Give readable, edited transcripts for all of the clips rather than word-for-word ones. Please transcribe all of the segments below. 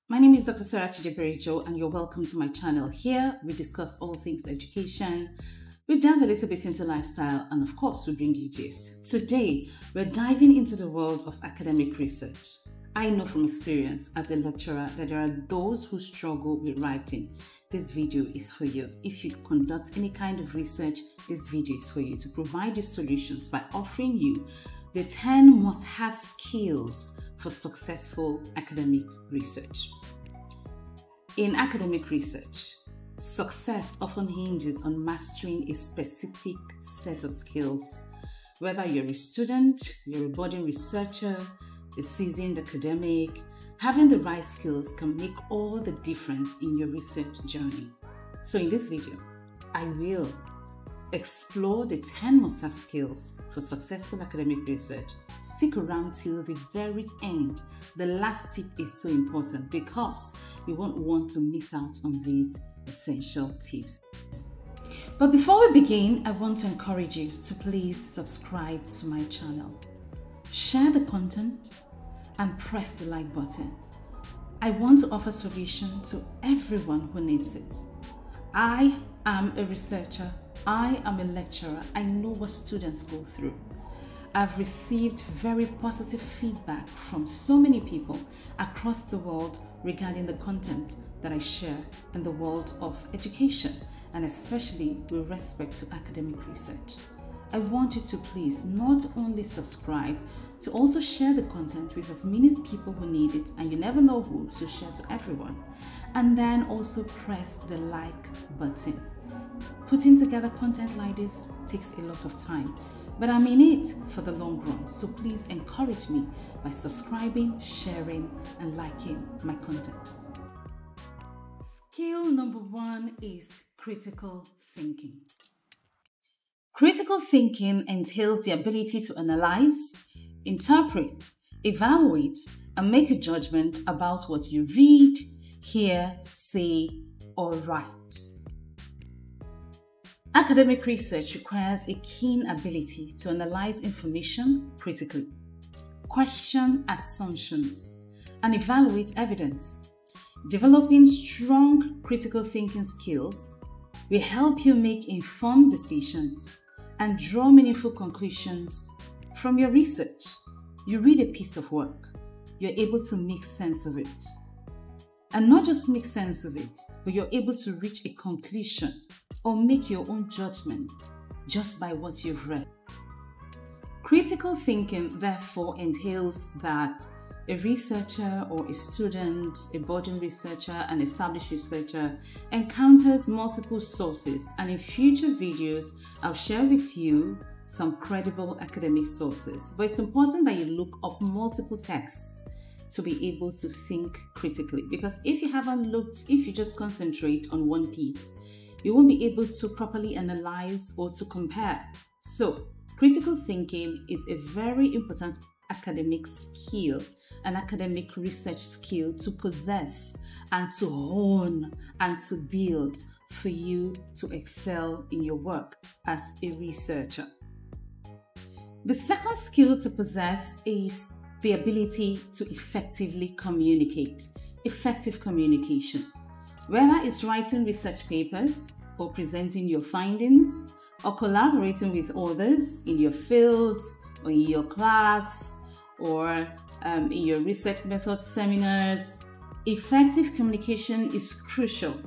My name is Dr. Sarah Chidiberejo and you're welcome to my channel. Here we discuss all things education, we dive a little bit into lifestyle, and of course we bring you gist. Today we're diving into the world of academic research. I know from experience as a lecturer that there are those who struggle with writing. This video is for you. If you conduct any kind of research, this video is for you to provide you solutions by offering you the 10 must-have skills for successful academic research. In academic research, success often hinges on mastering a specific set of skills. Whether you're a student, you're a budding researcher, a seasoned academic, having the right skills can make all the difference in your research journey. So in this video, I will explore the 10 must-have skills for successful academic research. Stick around till the very end. The last tip is so important because you won't want to miss out on these essential tips. But before we begin, I want to encourage you to please subscribe to my channel. Share the content and press the like button. I want to offer solution to everyone who needs it. I am a researcher. I am a lecturer. I know what students go through. I've received very positive feedback from so many people across the world regarding the content that I share in the world of education, and especially with respect to academic research. I want you to please not only subscribe, to also share the content with as many people who need it, and you never know who, so share to everyone. And then also press the like button. Putting together content like this takes a lot of time, but I'm in it for the long run, so please encourage me by subscribing, sharing, and liking my content. Skill number 1 is critical thinking. Critical thinking entails the ability to analyze, interpret, evaluate, and make a judgment about what you read, hear, say, or write. Academic research requires a keen ability to analyze information critically, question assumptions, and evaluate evidence. Developing strong critical thinking skills will help you make informed decisions and draw meaningful conclusions from your research. You read a piece of work, you're able to make sense of it. And not just make sense of it, but you're able to reach a conclusion or make your own judgment just by what you've read. Critical thinking, therefore, entails that a researcher or a student, a budding researcher, an established researcher encounters multiple sources, and in future videos, I'll share with you some credible academic sources. But it's important that you look up multiple texts to be able to think critically, because if you just concentrate on one piece, you won't be able to properly analyze or to compare. So, critical thinking is a very important academic skill, an academic research skill to possess and to hone and to build for you to excel in your work as a researcher. The second skill to possess is the ability to effectively communicate, effective communication. Whether it's writing research papers or presenting your findings or collaborating with others in your field or in your class or in your research method seminars, effective communication is crucial.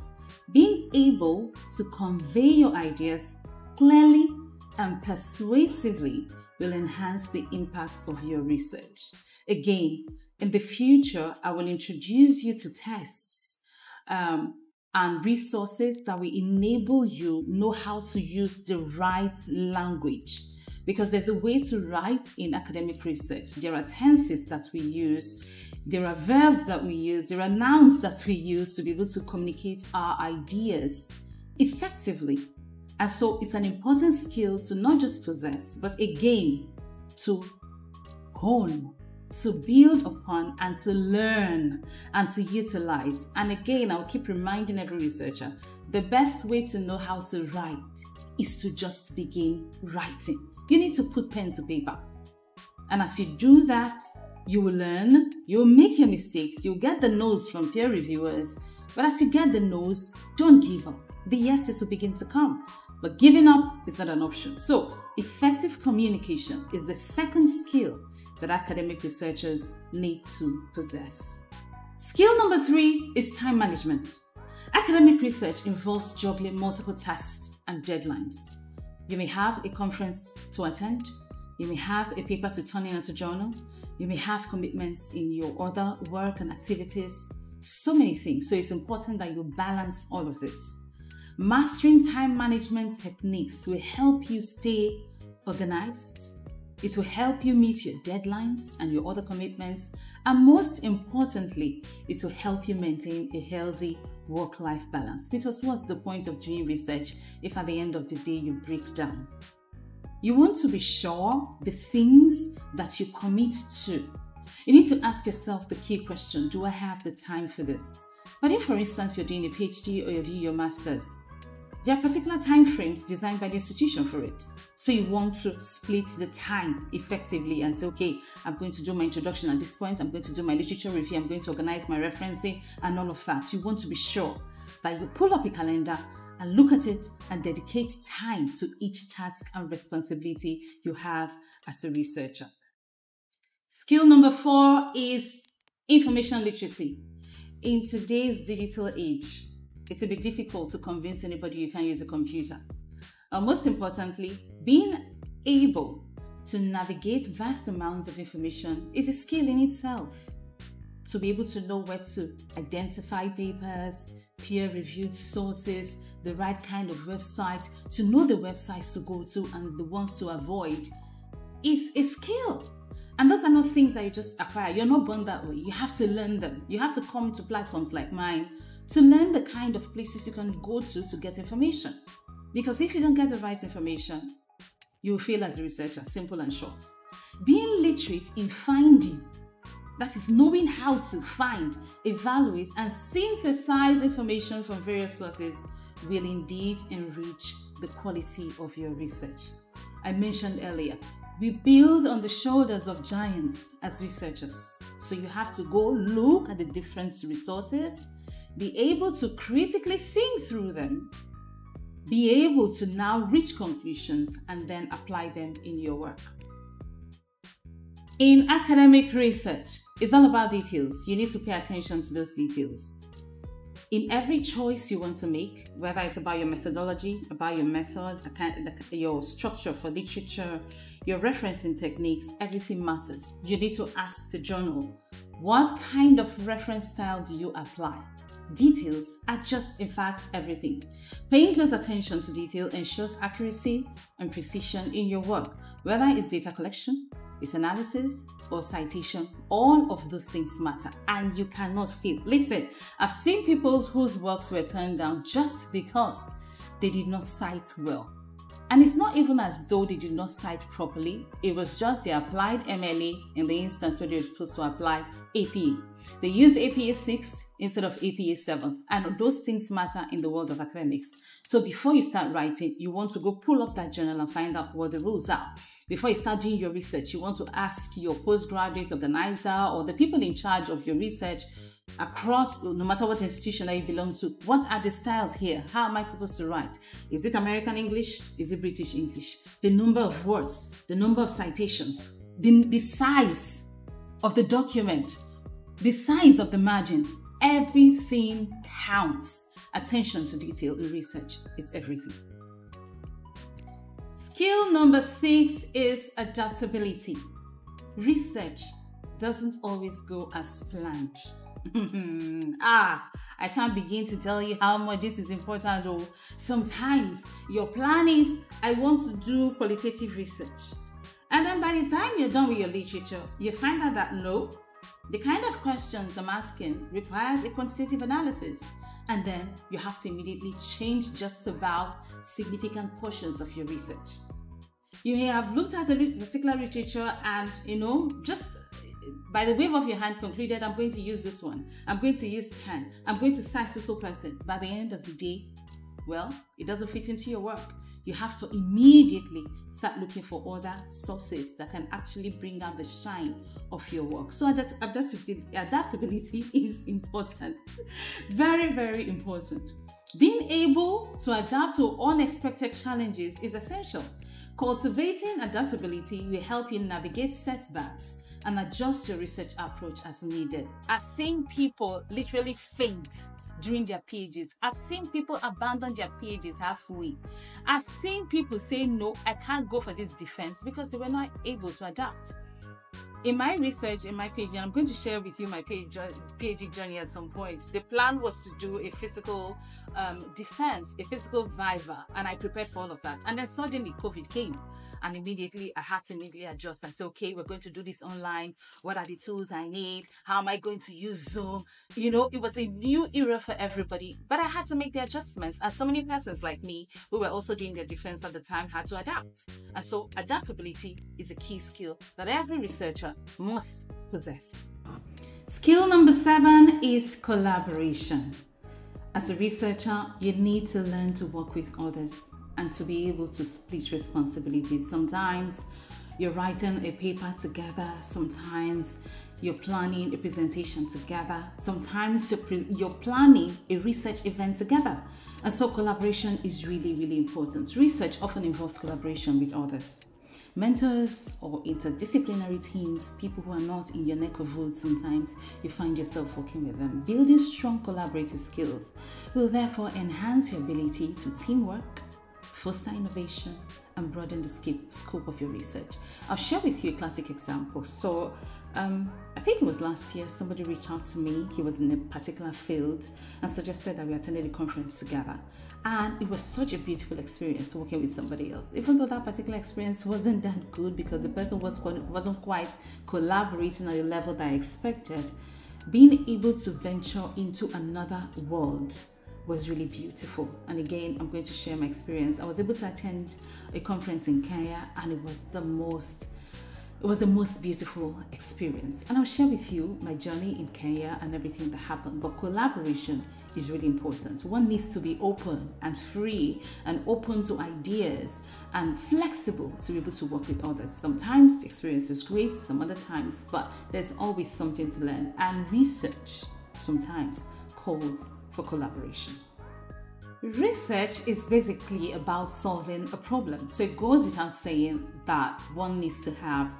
Being able to convey your ideas clearly and persuasively will enhance the impact of your research. Again, in the future, I will introduce you to tests and resources that will enable you know how to use the right language, because there's a way to write in academic research. There are tenses that we use, there are verbs that we use, there are nouns that we use to be able to communicate our ideas effectively. And so it's an important skill to not just possess, but again, to hone, to build upon, and to learn and to utilize. And again, I'll keep reminding every researcher, the best way to know how to write is to just begin writing. You need to put pen to paper. And as you do that, You will learn, you will make your mistakes, you'll get the no's from peer reviewers. But as you get the no's, don't give up. The yeses will begin to come. But giving up is not an option. So, effective communication is the second skill that academic researchers need to possess. Skill number 3 is time management. Academic research involves juggling multiple tasks and deadlines. You may have a conference to attend. You may have a paper to turn in at a journal. You may have commitments in your other work and activities. So many things. So it's important that you balance all of this. Mastering time management techniques will help you stay organized. It will help you meet your deadlines and your other commitments. And most importantly, it will help you maintain a healthy work-life balance. Because what's the point of doing research if at the end of the day you break down? You want to be sure the things that you commit to. You need to ask yourself the key question, do I have the time for this? But if, for instance, you're doing a PhD or you're doing your master's, there are particular time frames designed by the institution for it. So you want to split the time effectively and say, okay, I'm going to do my introduction at this point, I'm going to do my literature review, I'm going to organize my referencing and all of that. You want to be sure that you pull up a calendar and look at it and dedicate time to each task and responsibility you have as a researcher. Skill number 4 is information literacy. In today's digital age, it will be difficult to convince anybody you can use a computer. Most importantly, being able to navigate vast amounts of information is a skill in itself. To be able to know where to identify papers, peer-reviewed sources, the right kind of website, to know the websites to go to and the ones to avoid is a skill. And those are not things that you just acquire. You're not born that way. You have to learn them. You have to come to platforms like mine to learn the kind of places you can go to get information. Because if you don't get the right information, you will fail as a researcher, simple and short. Being literate in finding, that is knowing how to find, evaluate, and synthesize information from various sources will indeed enrich the quality of your research. I mentioned earlier, we build on the shoulders of giants as researchers. So you have to go look at the different resources, be able to critically think through them, be able to now reach conclusions and then apply them in your work. In academic research, it's all about details. You need to pay attention to those details. In every choice you want to make, whether it's about your methodology, about your method, your structure for literature, your referencing techniques, everything matters. You need to ask the journal, what kind of reference style do you apply? Details are just, in fact, everything. Paying close attention to detail ensures accuracy and precision in your work, whether it's data collection, it's analysis, or citation. All of those things matter and you cannot fail. Listen, I've seen people whose works were turned down just because they did not cite well. And it's not even as though they did not cite properly. It was just they applied MLA in the instance where they were supposed to apply APA. They used APA 6th instead of APA 7th. And those things matter in the world of academics. So before you start writing, you want to go pull up that journal and find out what the rules are. Before you start doing your research, you want to ask your postgraduate organizer or the people in charge of your research across, no matter what institution that you belong to, what are the styles here? How am I supposed to write? Is it American English? Is it British English? The number of words, the number of citations, the size of the document, the size of the margins, everything counts. Attention to detail in research is everything. Skill number 6 is adaptability. Research doesn't always go as planned. I can't begin to tell you how much this is important. Or sometimes your plan is, I want to do qualitative research. And then by the time you're done with your literature, you find out that no, the kind of questions I'm asking requires a quantitative analysis. And then you have to immediately change just about significant portions of your research. You may have looked at a particular literature and, just by the wave of your hand concluded, I'm going to use this one. I'm going to use 10. I'm going to cite so person. By the end of the day, well, it doesn't fit into your work. you have to immediately start looking for other sources that can actually bring out the shine of your work. So adaptability is important. Very, very important. Being able to adapt to unexpected challenges is essential. Cultivating adaptability will help you navigate setbacks and adjust your research approach as needed. I've seen people literally faint during their PhDs. I've seen people abandon their PhDs halfway. I've seen people say, no, I can't go for this defense because they were not able to adapt. In my research, in my PhD, and I'm going to share with you my PhD journey at some point, the plan was to do a physical defense, a physical viva, and I prepared for all of that. And then suddenly COVID came, and immediately I had to immediately adjust. I said, okay, we're going to do this online. What are the tools I need? How am I going to use Zoom? You know, it was a new era for everybody, but I had to make the adjustments. And so many persons like me, who were also doing their defense at the time, had to adapt. And so adaptability is a key skill that every researcher must possess. Skill number 7 is collaboration. As a researcher, you need to learn to work with others and to be able to split responsibilities. Sometimes you're writing a paper together, sometimes you're planning a presentation together, sometimes you're planning a research event together. And so collaboration is really, really important. Research often involves collaboration with others. Mentors or interdisciplinary teams, people who are not in your neck of woods, sometimes you find yourself working with them. Building strong collaborative skills will therefore enhance your ability to teamwork, foster innovation, and broaden the scope of your research. I'll share with you a classic example. So I think it was last year, somebody reached out to me. He was in a particular field and suggested that we attended a conference together. And it was such a beautiful experience working with somebody else. Even though that particular experience wasn't that good because the person wasn't quite collaborating at the level that I expected, being able to venture into another world was really beautiful. And again, I'm going to share my experience. I was able to attend a conference in Kenya, and it was the most beautiful experience. And I'll share with you my journey in Kenya and everything that happened. But collaboration is really important. One needs to be open and free and open to ideas and flexible to be able to work with others. Sometimes the experience is great, some other times, but there's always something to learn. And research sometimes calls for collaboration. Research is basically about solving a problem. So it goes without saying that one needs to have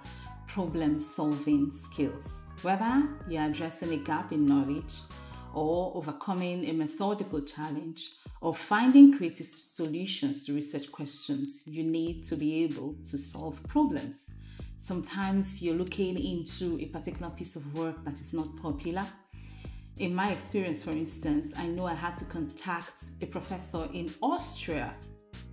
problem-solving skills. Whether you're addressing a gap in knowledge or overcoming a methodical challenge or finding creative solutions to research questions, you need to be able to solve problems. Sometimes you're looking into a particular piece of work that is not popular. In my experience, for instance, I know I had to contact a professor in Austria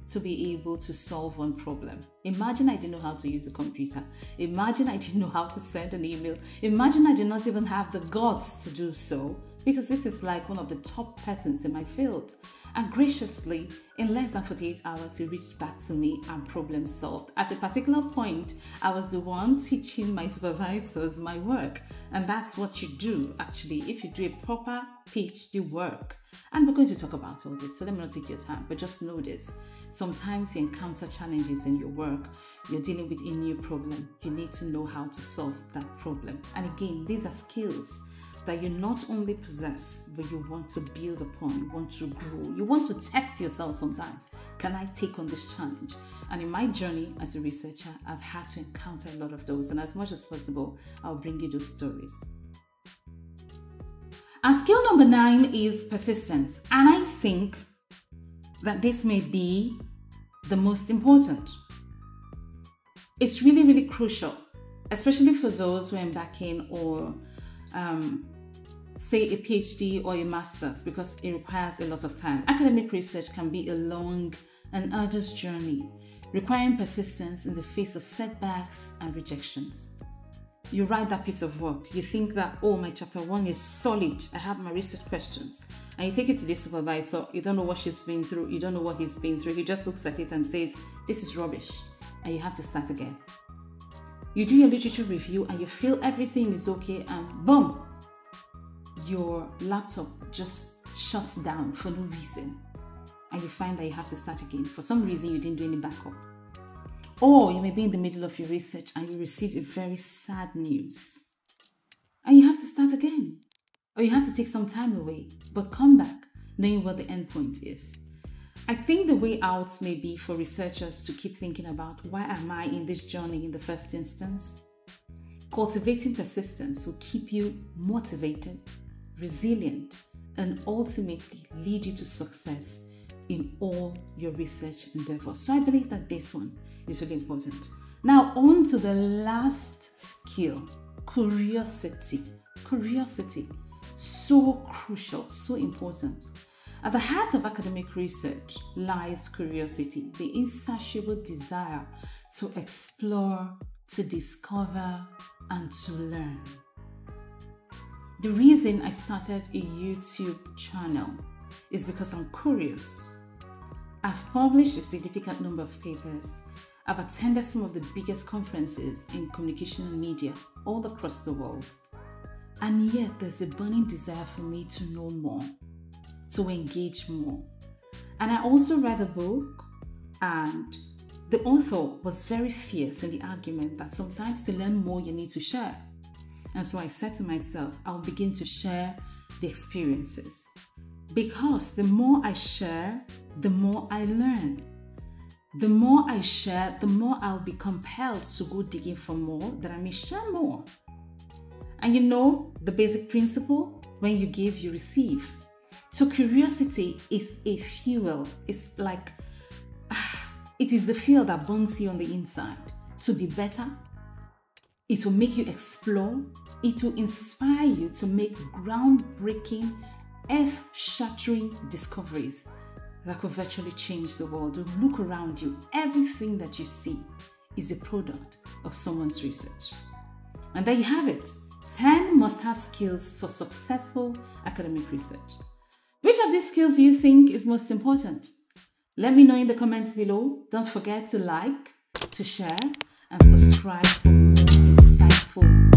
to be able to solve one problem. Imagine I didn't know how to use a computer. Imagine I didn't know how to send an email. Imagine I did not even have the guts to do so, because this is like one of the top persons in my field. And graciously, in less than 48 hours, he reached back to me and problem solved. At a particular point, I was the one teaching my supervisors my work. And that's what you do, actually, if you do a proper PhD work. And we're going to talk about all this, so let me not take your time, but just know this. Sometimes you encounter challenges in your work. You're dealing with a new problem. You need to know how to solve that problem. And again, these are skills that you not only possess, but you want to build upon, you want to grow, you want to test yourself sometimes. Can I take on this challenge? And in my journey as a researcher, I've had to encounter a lot of those, and as much as possible, I'll bring you those stories. And skill number 9 is persistence. And I think that this may be the most important. It's really, really crucial, especially for those who are embarking or say a PhD or a master's, because it requires a lot of time. Academic research can be a long and arduous journey, requiring persistence in the face of setbacks and rejections. You write that piece of work, you think that, oh, my chapter 1 is solid, I have my research questions, and you take it to the supervisor. You don't know what she's been through, you don't know what he's been through. He just looks at it and says, this is rubbish, and you have to start again. You do your literature review and you feel everything is okay, and boom, your laptop just shuts down for no reason. and you find that you have to start again. For some reason, you didn't do any backup. Or you may be in the middle of your research and you receive a very sad news, and you have to start again. Or you have to take some time away, but come back knowing what the end point is. I think the way out may be for researchers to keep thinking about, why am I in this journey in the first instance? Cultivating persistence will keep you motivated, resilient, and ultimately lead you to success in all your research endeavors. So I believe that this one is really important. Now on to the last skill, curiosity. Curiosity, so crucial, so important. At the heart of academic research lies curiosity, the insatiable desire to explore, to discover, and to learn. The reason I started a YouTube channel is because I'm curious. I've published a significant number of papers. I've attended some of the biggest conferences in communication and media all across the world. And yet there's a burning desire for me to know more, to engage more. And I also read a book, and the author was very fierce in the argument that sometimes to learn more, you need to share. And so I said to myself, I'll begin to share the experiences. Because the more I share, the more I learn. The more I share, the more I'll be compelled to go digging for more, that I may share more. And you know the basic principle, when you give, you receive. So curiosity is a fuel. It's like, it is the fuel that burns you on the inside to be better. It will make you explore. It will inspire you to make groundbreaking, earth-shattering discoveries that could virtually change the world. Look around you. Everything that you see is a product of someone's research. And there you have it. 10 must-have skills for successful academic research. Which of these skills do you think is most important? Let me know in the comments below. Don't forget to like, to share, and subscribe for more insightful